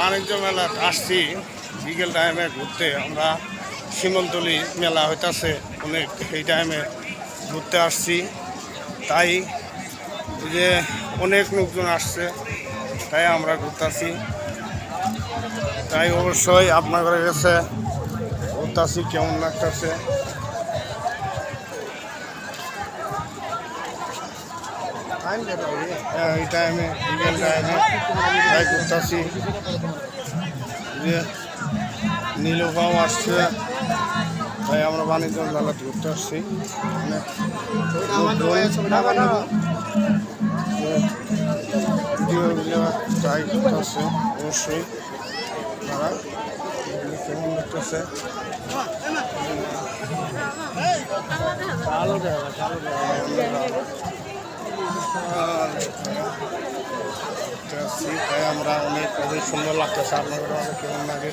বাণিজ্য মেলা আসছি বিকেল টাইমে ঘুরতে। আমরা শিমলতলি মেলা হইতাছে অনেক, এই টাইমে ঘুরতে আসছি। তাই যে অনেক লোকজন আসছে, তাই আমরা ঘুরতেছি। তাই অবশ্যই আপনাদের কাছে ঘুরতেছি কেমন লাগতেছে। এই টাইমে বিকেল টাইমে তাই ঘুরতেছি। যে নীলুফাও আসছে, তাই আমরা বাণিজ্য মেলাতে ঘুরতে আসছি। তাই ঘুরতেছে অবশ্যই তারা কেমন লাগতেছে। তাই আমরা অনেক সুন্দর লাগতেছে। আপনাদের কেমন লাগে?